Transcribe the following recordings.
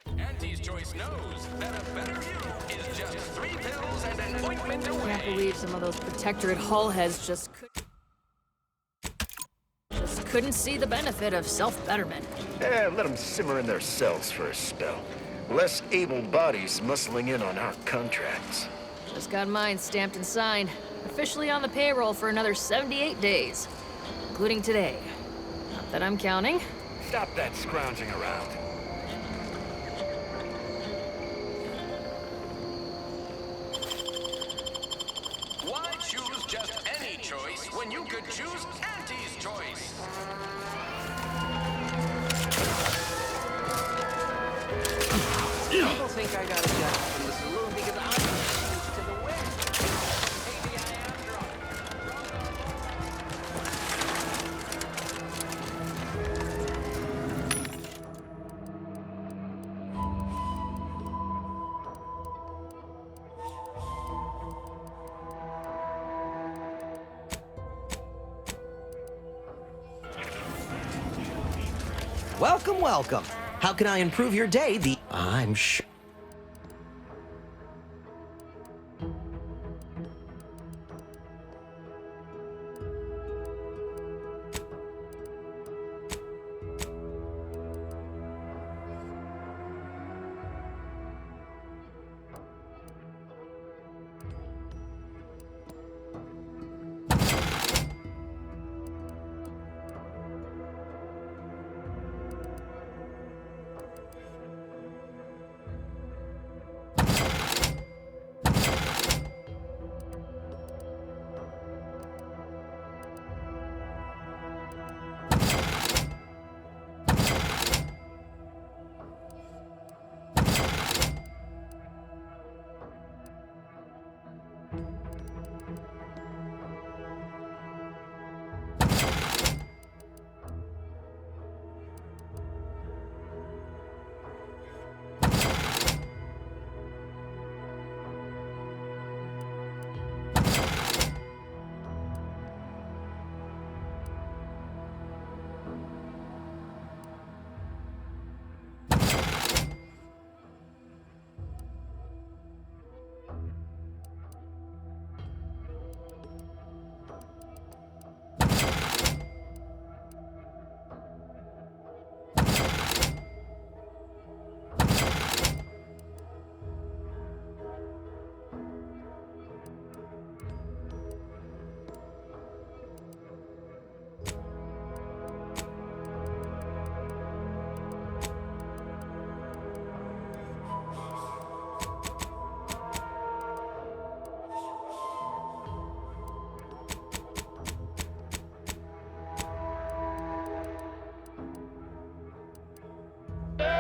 Auntie's Choice knows that a better you is just 3 pills and an ointment away. Can't believe some of those Protectorate Hull heads just couldn't see the benefit of self-betterment. Let them simmer in their cells for a spell. Less able bodies muscling in on our contracts. Just got mine stamped and signed. Officially on the payroll for another 78 days. Including today. Not that I'm counting. Stop that scrounging around. Why choose just any choice when you could choose Auntie's Choice? People think I got a job from the saloon because I'm used to the wind. Maybe I am drunk. Welcome, welcome. How can I improve your day? I'm sure.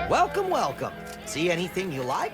Welcome, welcome. See anything you like?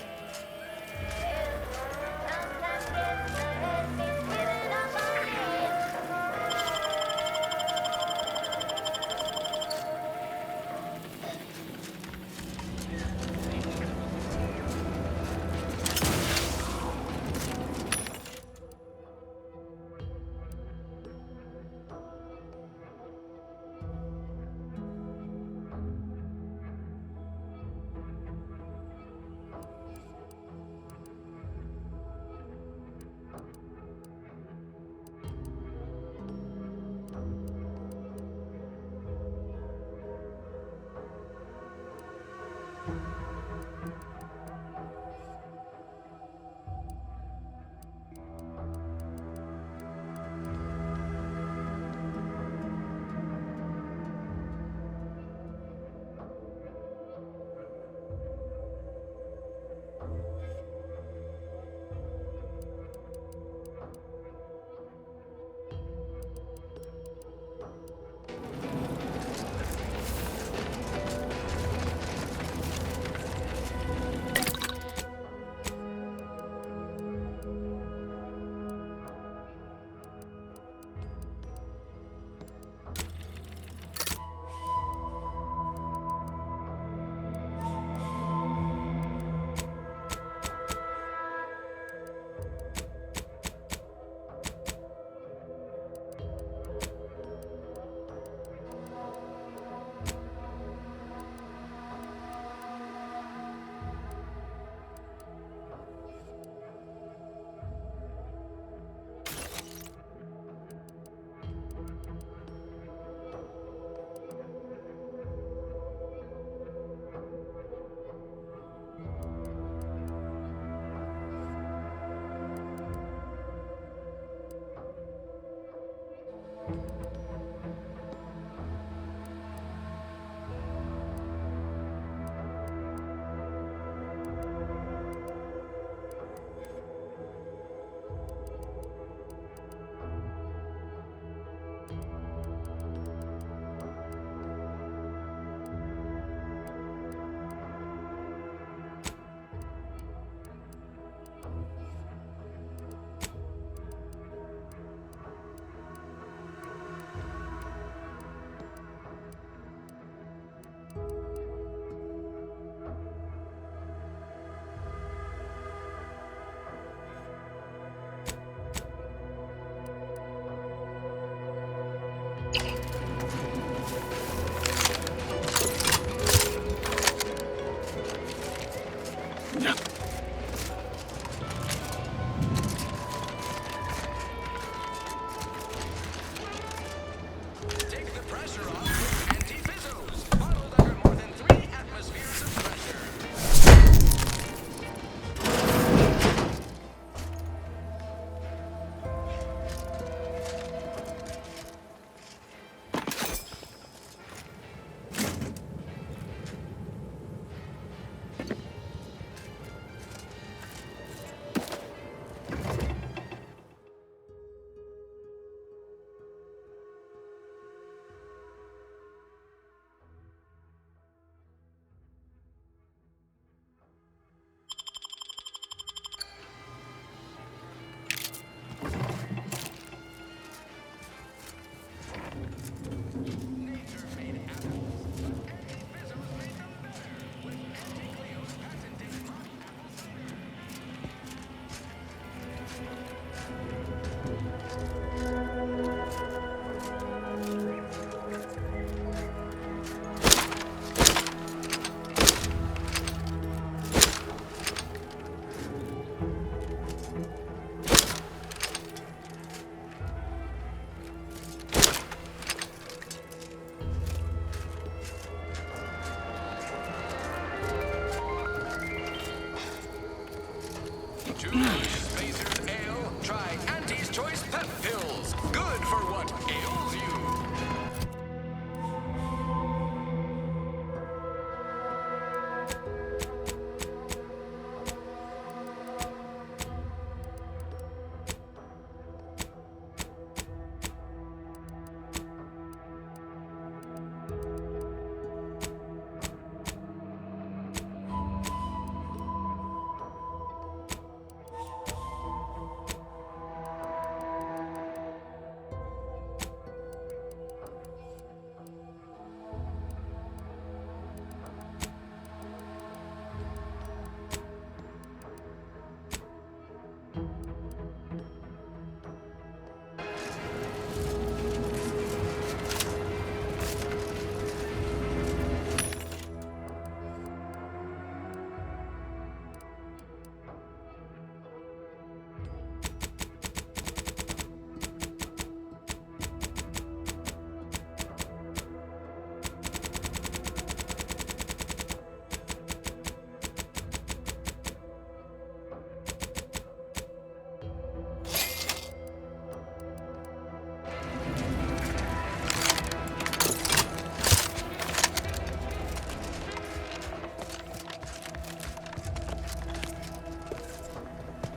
Spacers Ale, try Auntie's Choice Pep Pills. Good for what ails you.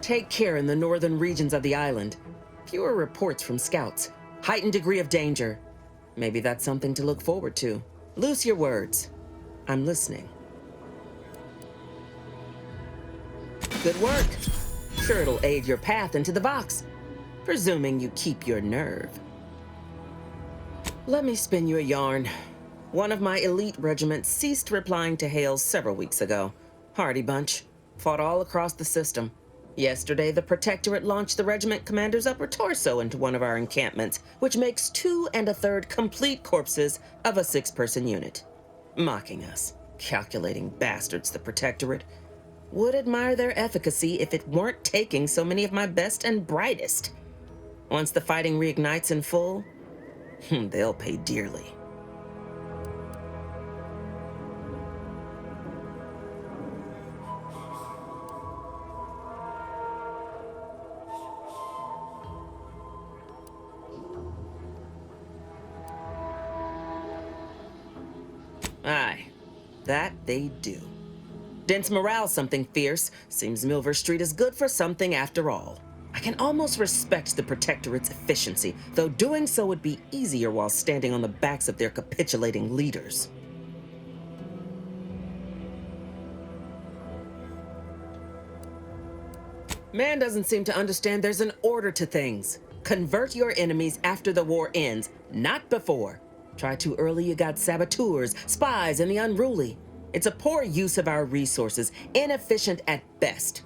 Take care in the northern regions of the island. Fewer reports from scouts. Heightened degree of danger. Maybe that's something to look forward to. Loose your words. I'm listening. Good work. Sure, it'll aid your path into the Vox. Presuming you keep your nerve. Let me spin you a yarn. One of my elite regiments ceased replying to hails several weeks ago. Hardy bunch. Fought all across the system. Yesterday, the Protectorate launched the regiment commander's upper torso into one of our encampments, which makes 2 1/3 complete corpses of a 6-person unit. Mocking us. Calculating bastards, the Protectorate. Would admire their efficacy if it weren't taking so many of my best and brightest. Once the fighting reignites in full, they'll pay dearly. Aye, that they do. Dents morale something fierce. Seems Milver Street is good for something after all. I can almost respect the Protectorate's efficiency, though doing so would be easier while standing on the backs of their capitulating leaders. Man doesn't seem to understand there's an order to things. Convert your enemies after the war ends, not before. Try too early, you got saboteurs, spies, and the unruly. It's a poor use of our resources, inefficient at best,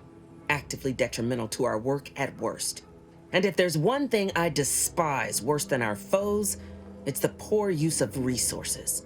actively detrimental to our work at worst. And if there's one thing I despise worse than our foes, it's the poor use of resources.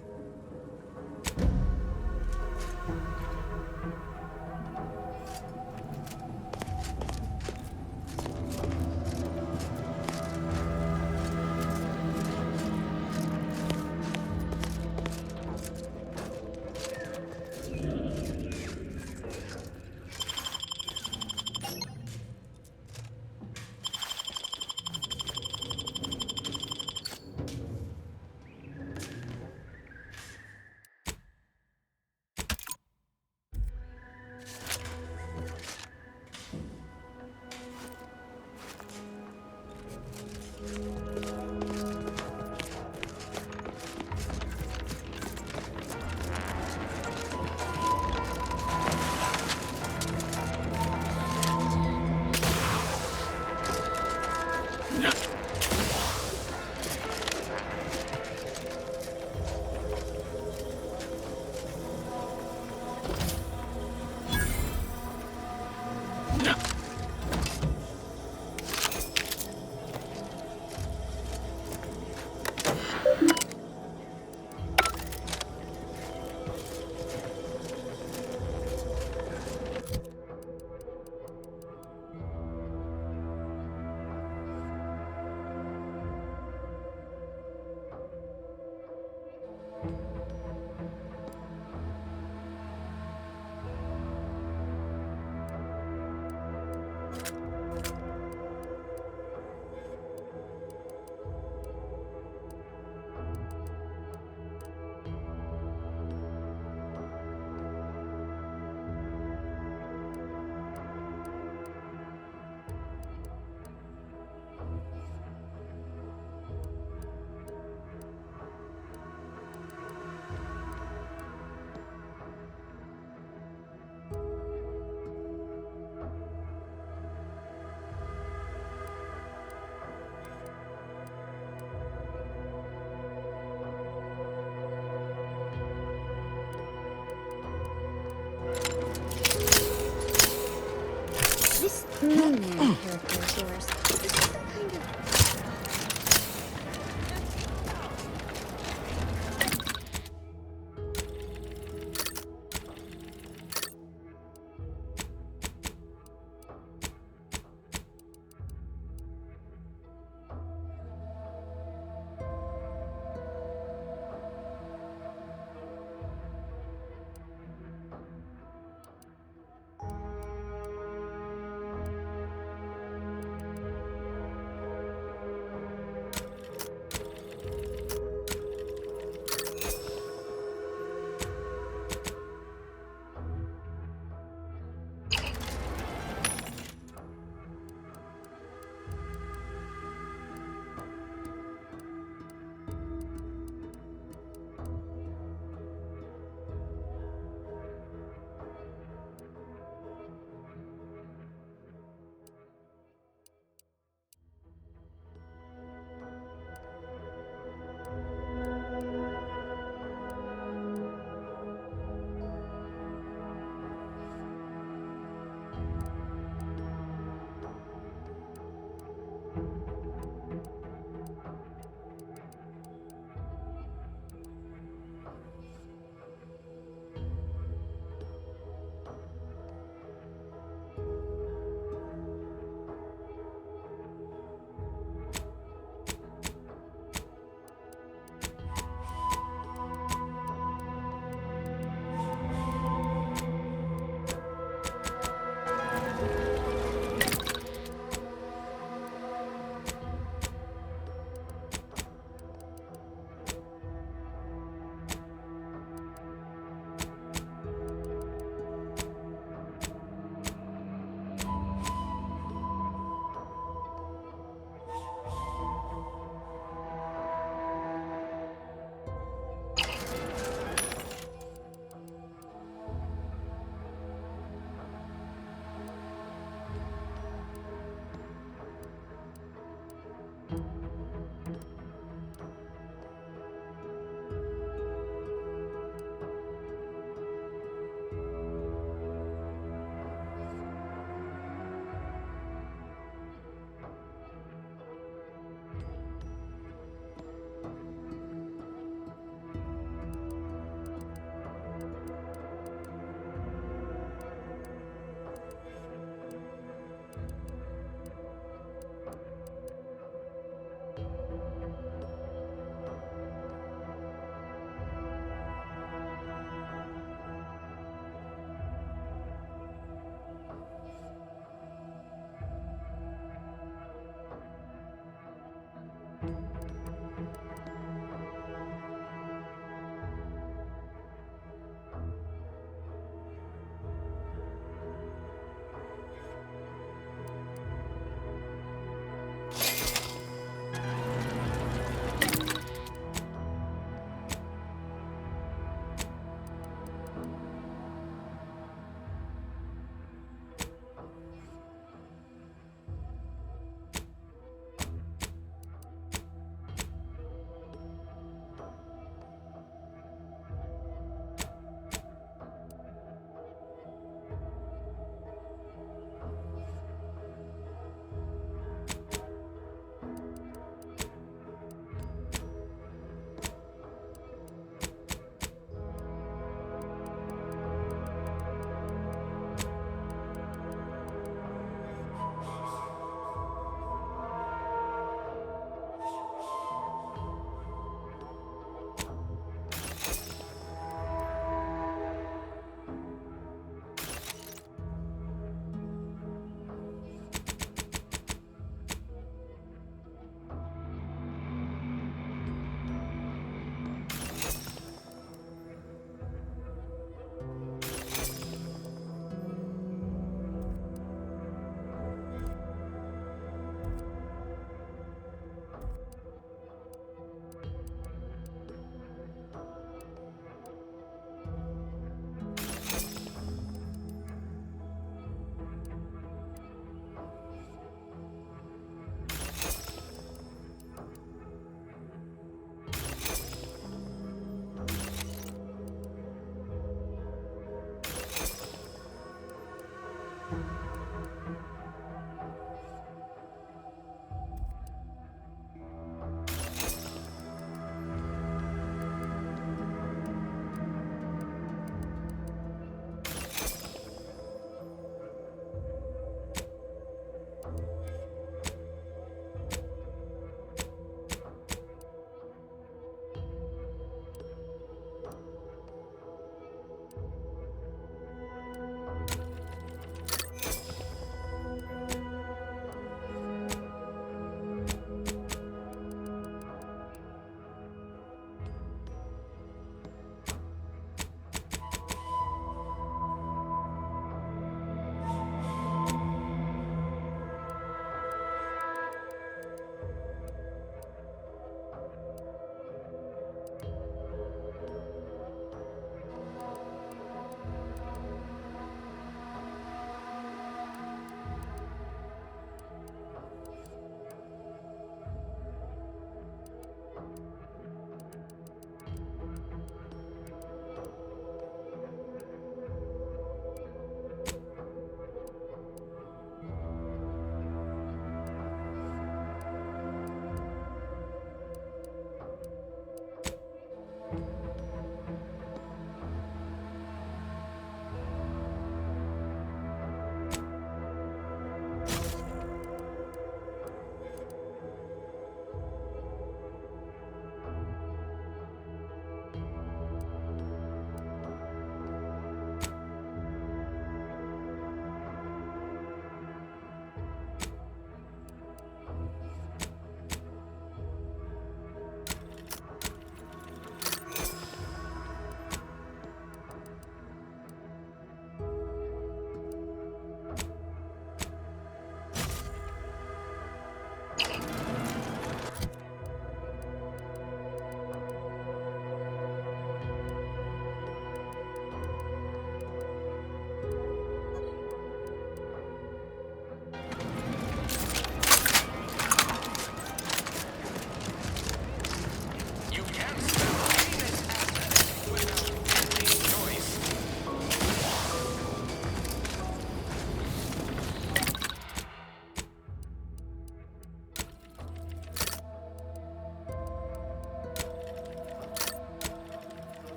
This man character of yours, is he some kind of...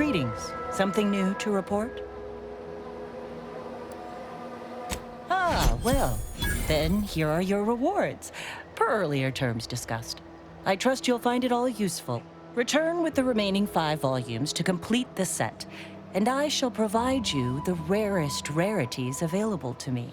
Greetings. Something new to report? Ah, well, then here are your rewards, per earlier terms discussed. I trust you'll find it all useful. Return with the remaining 5 volumes to complete the set, and I shall provide you the rarest rarities available to me.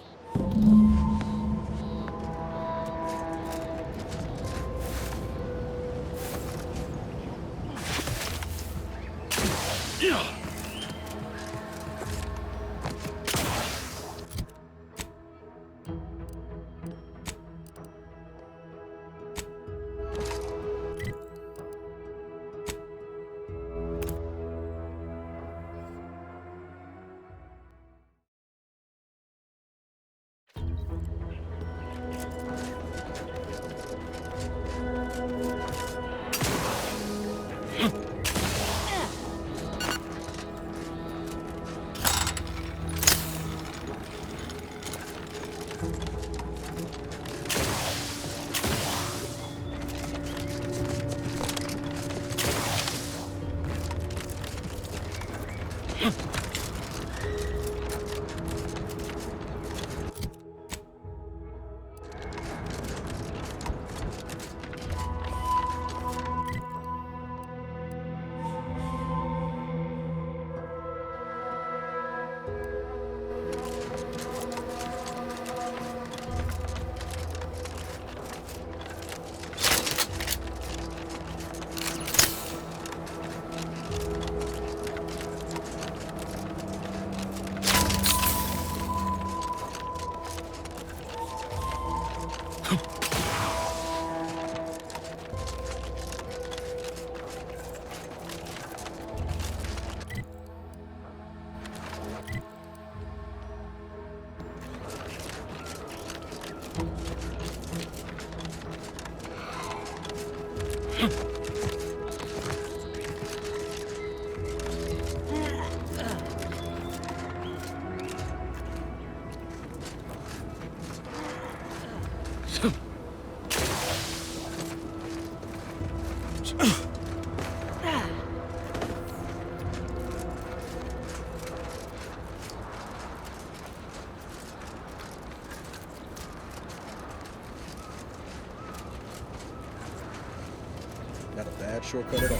Not a bad shortcut at all.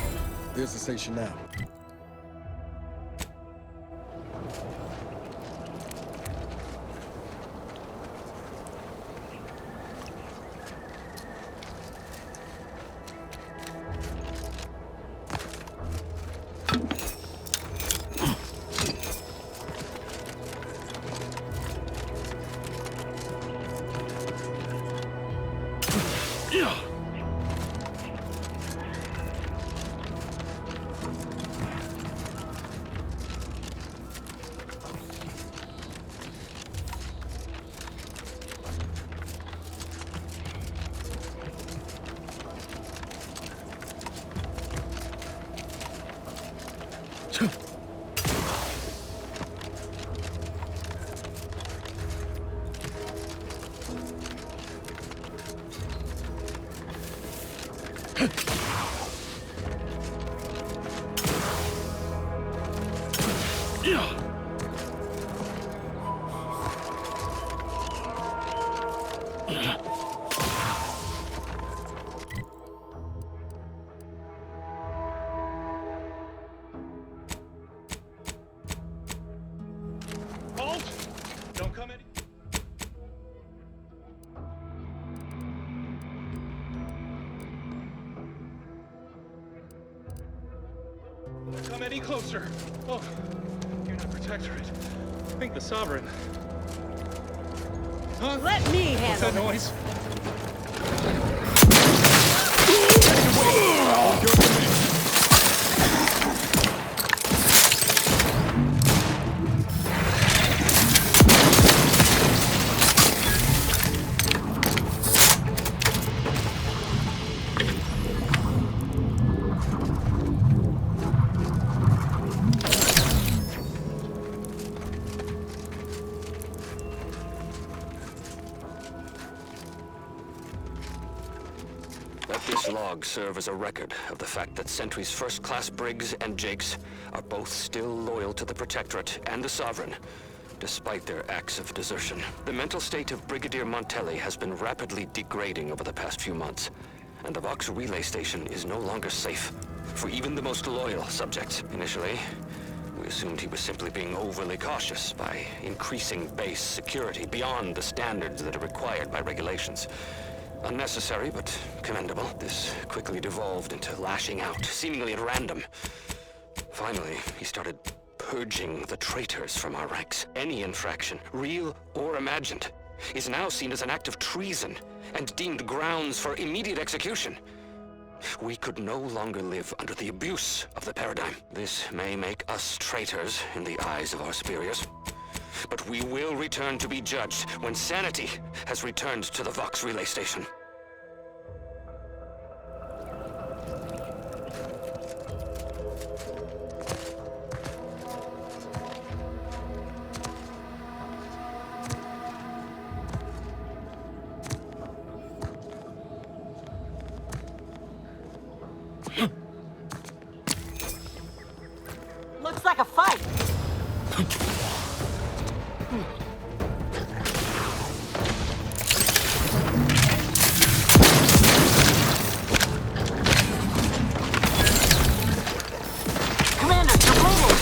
There's the station now. Halt! Don't come any. Don't come any closer. Oh, you're not Protectorate. I think the Sovereign. Huh? Let me What's that handle noise? Let this logs serve as a record of the fact that Sentry's first-class Briggs and Jakes are both still loyal to the Protectorate and the Sovereign, despite their acts of desertion. The mental state of Brigadier Montelli has been rapidly degrading over the past few months, and the Vox relay station is no longer safe for even the most loyal subjects. Initially, we assumed he was simply being overly cautious by increasing base security beyond the standards that are required by regulations. Unnecessary, but commendable. This quickly devolved into lashing out, seemingly at random. Finally, he started purging the traitors from our ranks. Any infraction, real or imagined, is now seen as an act of treason and deemed grounds for immediate execution. We could no longer live under the abuse of the paradigm. This may make us traitors in the eyes of our superiors, but we will return to be judged when sanity has returned to the Vox relay station. Looks like a fight. Commander, you're bleeding.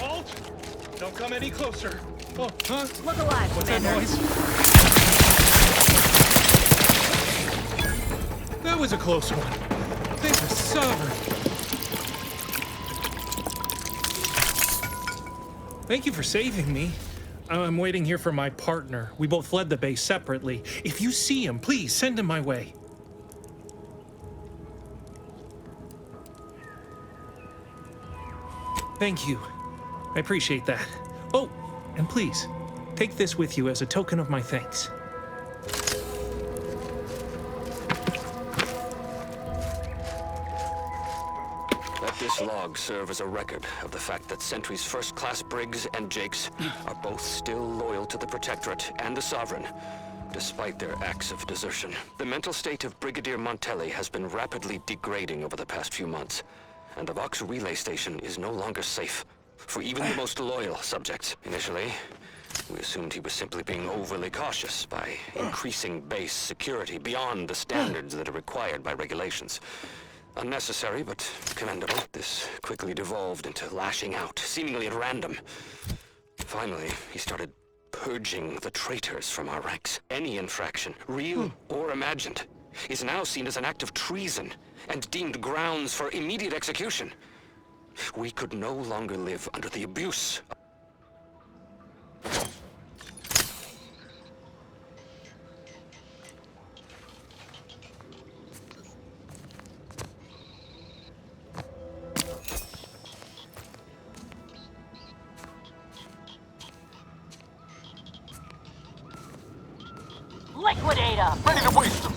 Alt! Don't come any closer. Oh, huh? Look alive, What's that Commander. noise? That was a close one. Thank the Sovereign. Thank you for saving me. I'm waiting here for my partner. We both fled the base separately. If you see him, please send him my way. Thank you. I appreciate that. Oh, and please, take this with you as a token of my thanks. Let this log serve as a record of the fact that Sentry's first-class Briggs and Jakes are both still loyal to the Protectorate and the Sovereign, despite their acts of desertion. The mental state of Brigadier Montelli has been rapidly degrading over the past few months, and the Vox relay station is no longer safe for even the most loyal subjects. Initially, we assumed he was simply being overly cautious by increasing base security beyond the standards that are required by regulations. Unnecessary, but commendable. This quickly devolved into lashing out, seemingly at random. Finally, he started purging the traitors from our ranks. Any infraction, real or imagined, is now seen as an act of treason and deemed grounds for immediate execution. We could no longer live under the abuse. Liquidate 'em! Ready to waste them.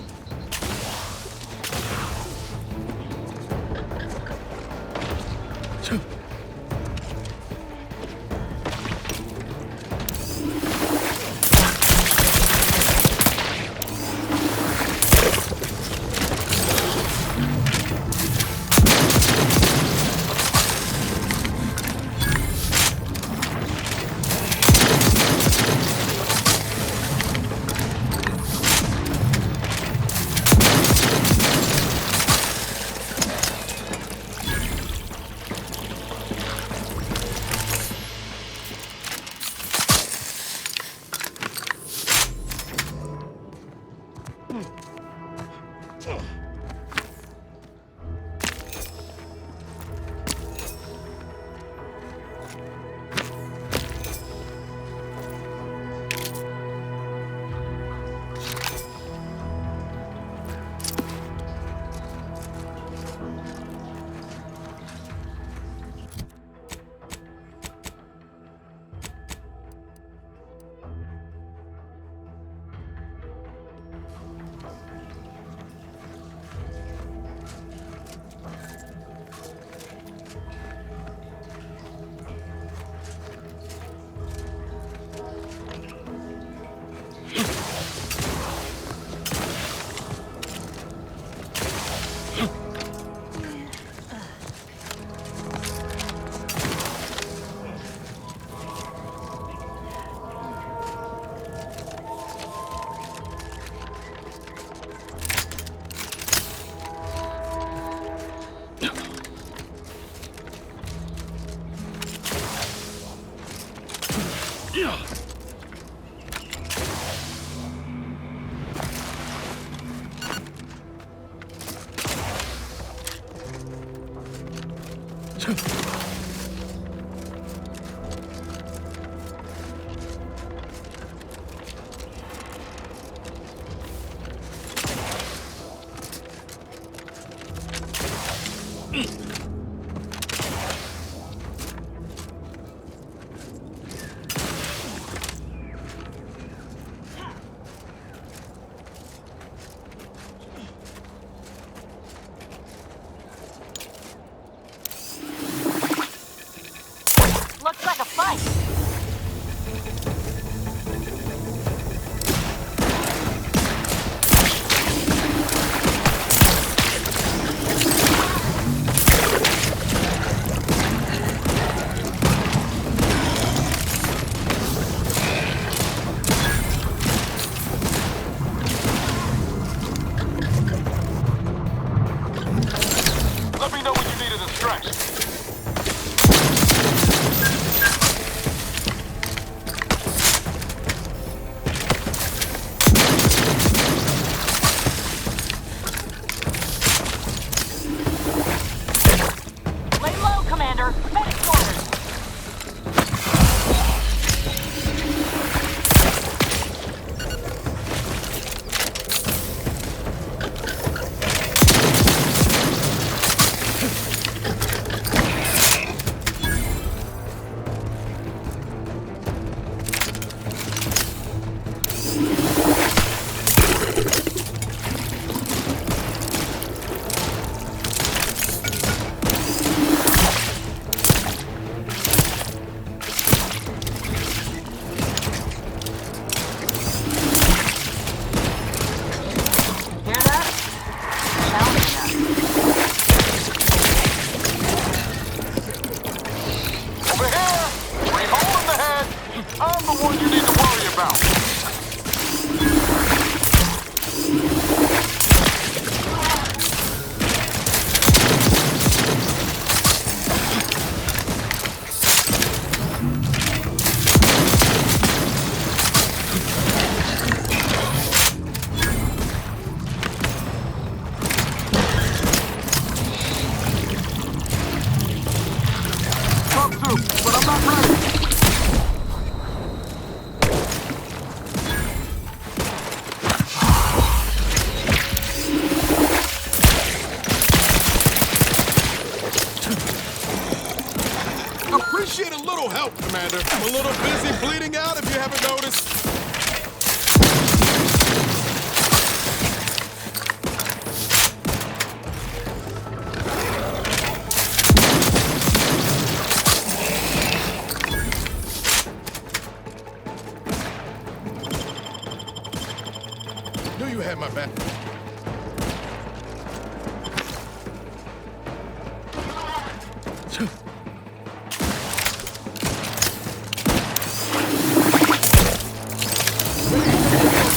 Looks like a fight. Let me know when you need a distraction. Lay low, Commander. Medic orders. Hear that? Sounding Over here! We're holding the head! I'm the one you need to worry about. Top two, but I'm not ready. Appreciate a little help, Commander. I'm a little busy bleeding out if you haven't noticed. Knew you had my back.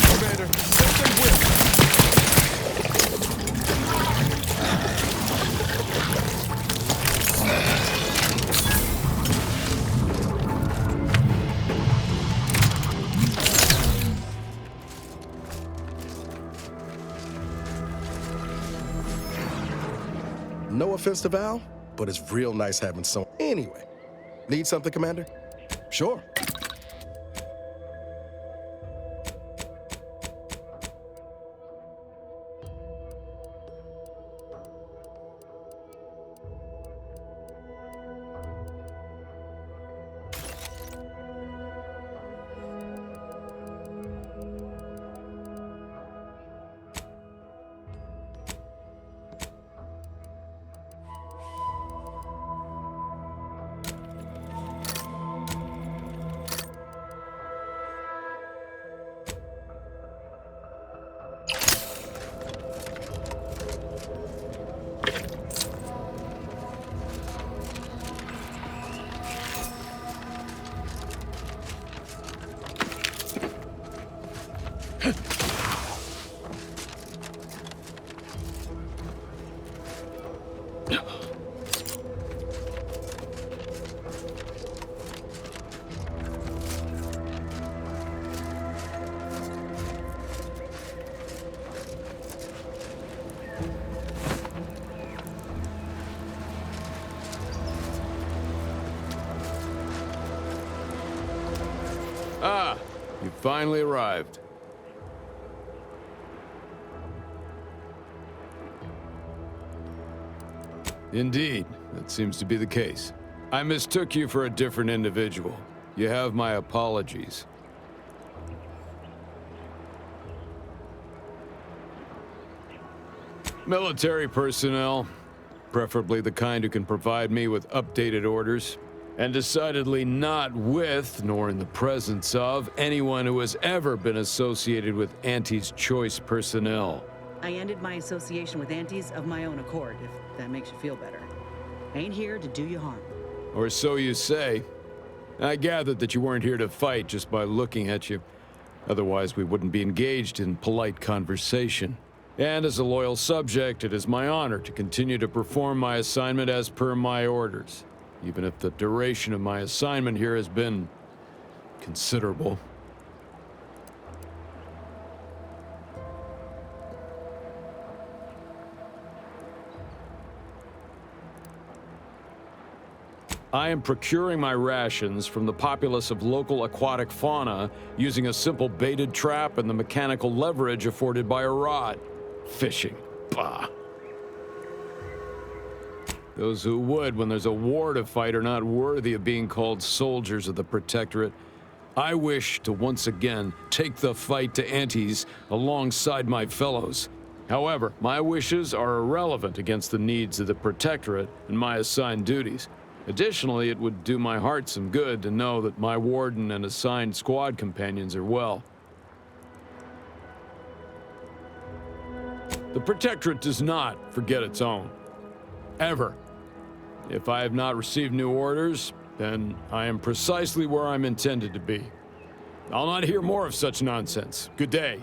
Commander, let them whip. No offense to Val, but it's real nice having some. Anyway, need something, Commander? Sure. Ah, you finally arrived. Indeed, that seems to be the case. I mistook you for a different individual. You have my apologies. Military personnel, preferably the kind who can provide me with updated orders, and decidedly not with, nor in the presence of, anyone who has ever been associated with Auntie's Choice personnel. I ended my association with Antes of my own accord, if that makes you feel better. Ain't here to do you harm. Or so you say. I gathered that you weren't here to fight just by looking at you. Otherwise, we wouldn't be engaged in polite conversation. And as a loyal subject, it is my honor to continue to perform my assignment as per my orders, even if the duration of my assignment here has been considerable. I am procuring my rations from the populace of local aquatic fauna using a simple baited trap and the mechanical leverage afforded by a rod. Fishing. Bah. Those who would, when there's a war to fight, are not worthy of being called soldiers of the Protectorate. I wish to once again take the fight to Antes alongside my fellows. However, my wishes are irrelevant against the needs of the Protectorate and my assigned duties. Additionally, it would do my heart some good to know that my warden and assigned squad companions are well. The Protectorate does not forget its own. Ever. If I have not received new orders, then I am precisely where I'm intended to be. I'll not hear more of such nonsense. Good day.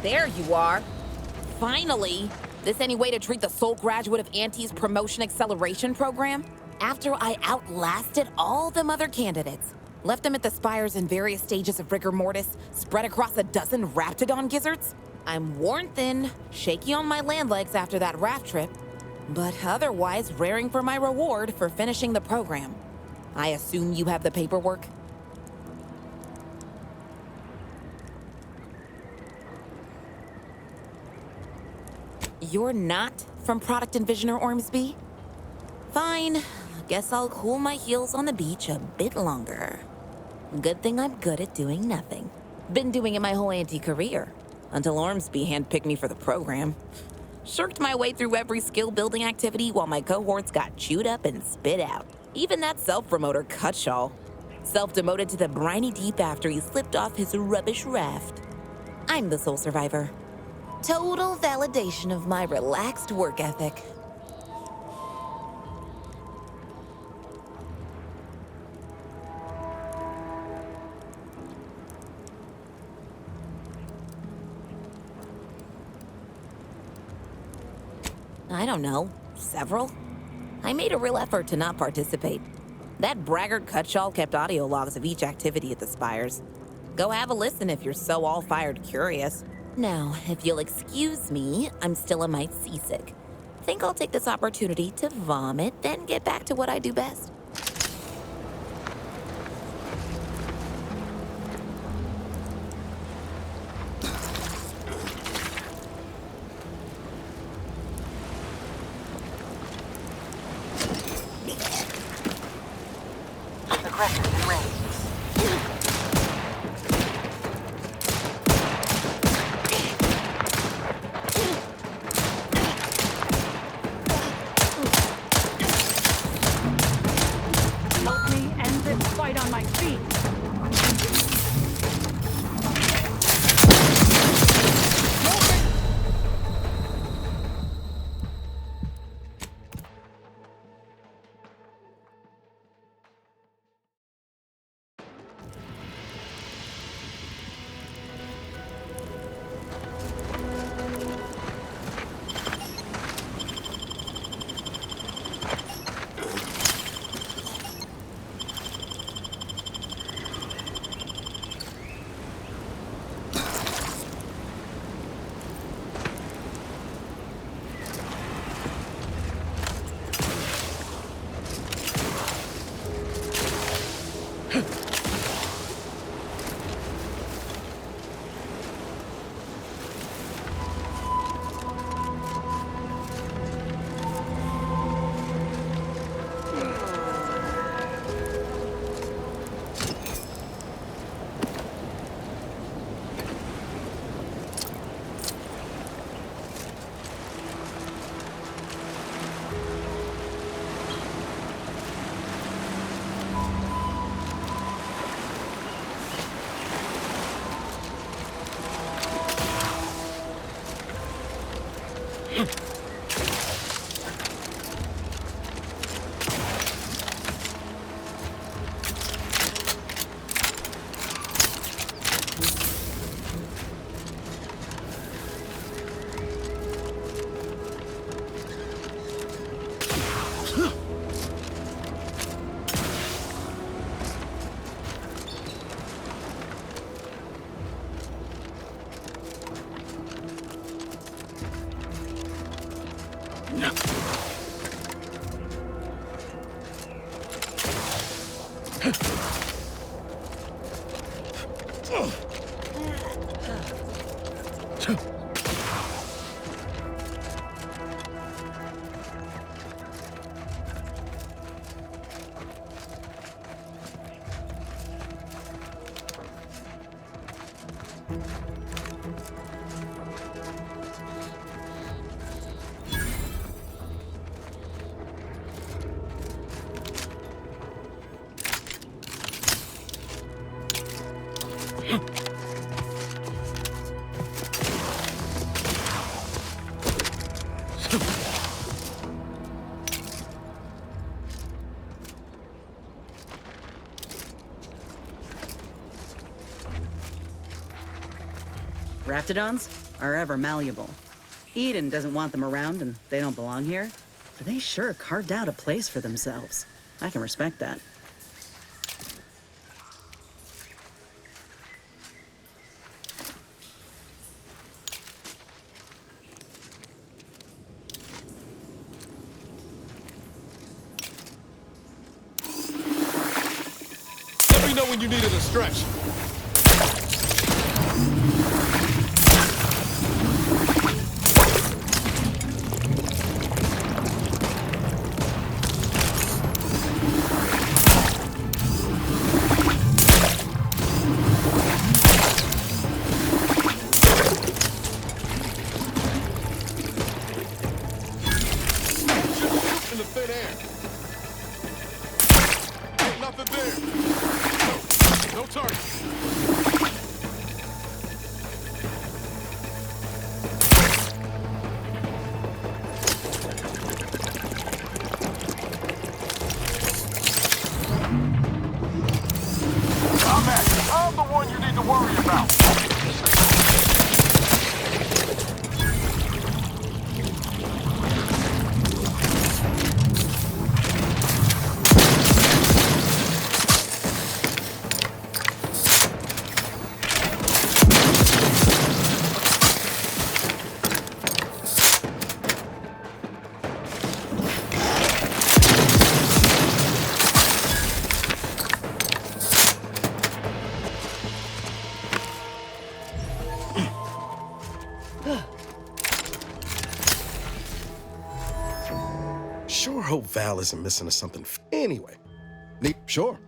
There you are. Finally! This any way to treat the sole graduate of Auntie's promotion acceleration program? After I outlasted all them other candidates, left them at the spires in various stages of rigor mortis, spread across a dozen Raptidon gizzards? I'm worn thin, shaky on my land legs after that raft trip, but otherwise raring for my reward for finishing the program. I assume you have the paperwork? You're not from Product Envisioner Ormsby? Fine. Guess I'll cool my heels on the beach a bit longer. Good thing I'm good at doing nothing. Been doing it my whole career until Ormsby handpicked me for the program. Shirked my way through every skill-building activity while my cohorts got chewed up and spit out. Even that self-promoter Cutshall. Self-demoted to the briny deep after he slipped off his rubbish raft. I'm the sole survivor. Total validation of my relaxed work ethic. I don't know, several? I made a real effort to not participate. That braggart Cutshaw kept audio logs of each activity at the spires. Go have a listen if you're so all-fired curious. Now, if you'll excuse me, I'm still a mite seasick. Think I'll take this opportunity to vomit, then get back to what I do best. Aggressive in range. Help me end this fight on my feet. Raptidons are ever malleable. Eden doesn't want them around and they don't belong here, but they sure carved out a place for themselves. I can respect that. Let me know when you needed a stretch. In the thin air. Hey, nothing there. No target. I'm the one you need to worry about. hope Val isn't missing us something. Anyway, sure.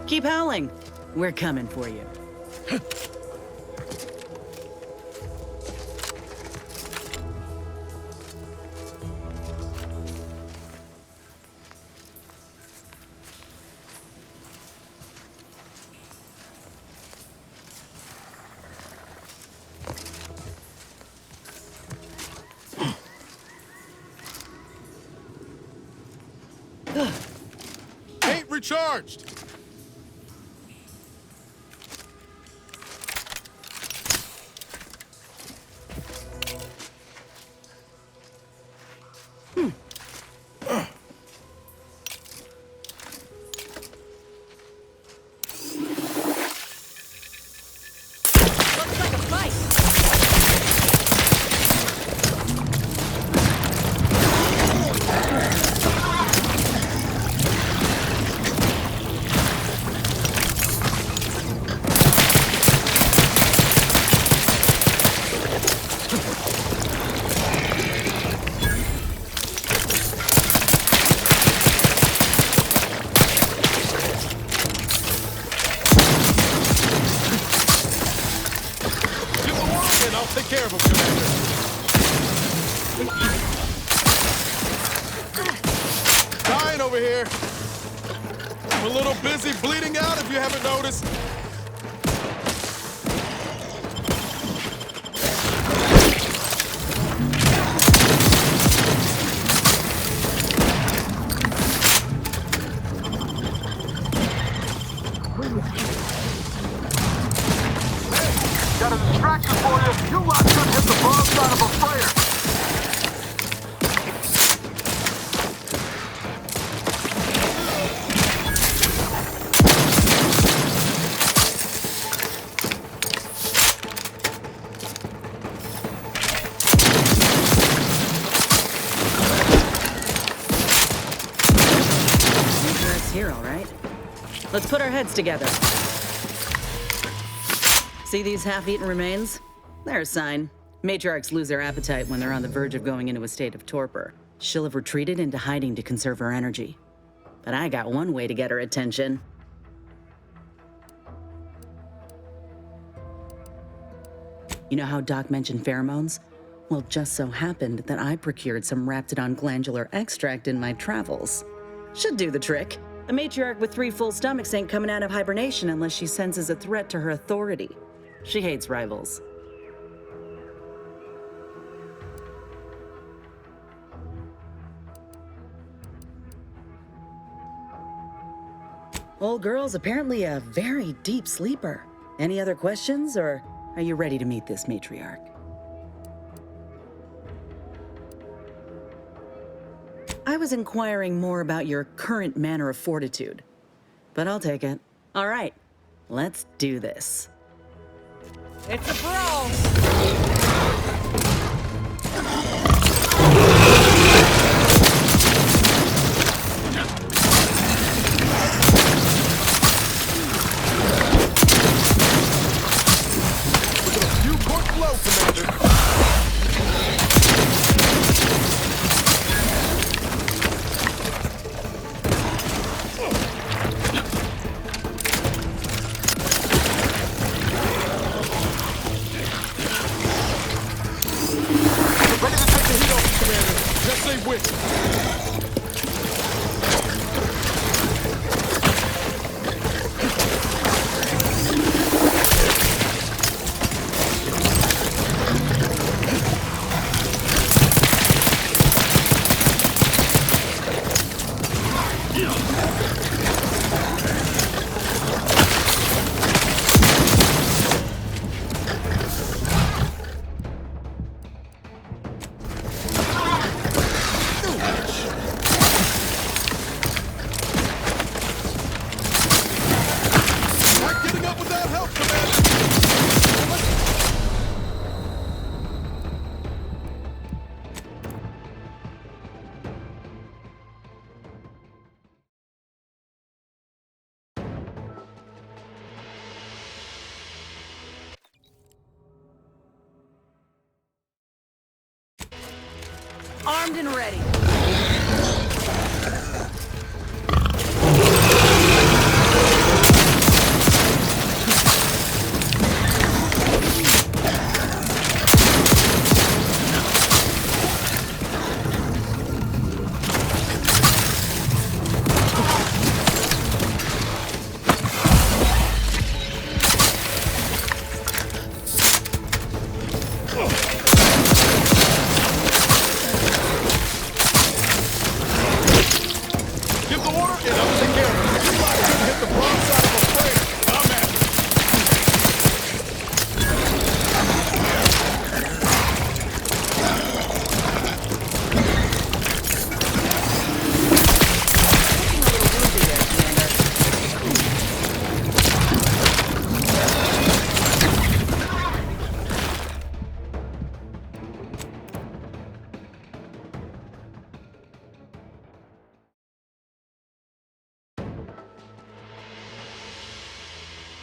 Keep howling. We're coming for you. Ain't recharged. Take care of him, Commander. Dying over here. I'm a little busy bleeding out if you haven't noticed. Got a distraction for you. You lot should hit the broadside of a sprayer. Dangerous here, all right. Let's put our heads together. See these half-eaten remains? They're a sign. Matriarchs lose their appetite when they're on the verge of going into a state of torpor. She'll have retreated into hiding to conserve her energy. But I got one way to get her attention. You know how Doc mentioned pheromones? Well, just so happened that I procured some Raptidon glandular extract in my travels. Should do the trick. A matriarch with 3 full stomachs ain't coming out of hibernation unless she senses a threat to her authority. She hates rivals. Old girl's apparently a very deep sleeper. Any other questions, or are you ready to meet this matriarch? I was inquiring more about your current manner of fortitude, but I'll take it. All right, let's do this. It's a brawl. You court flow, Commander. Ready to take the heat off, Commander. Just say which. Not getting up without help, Commander. Armed and ready.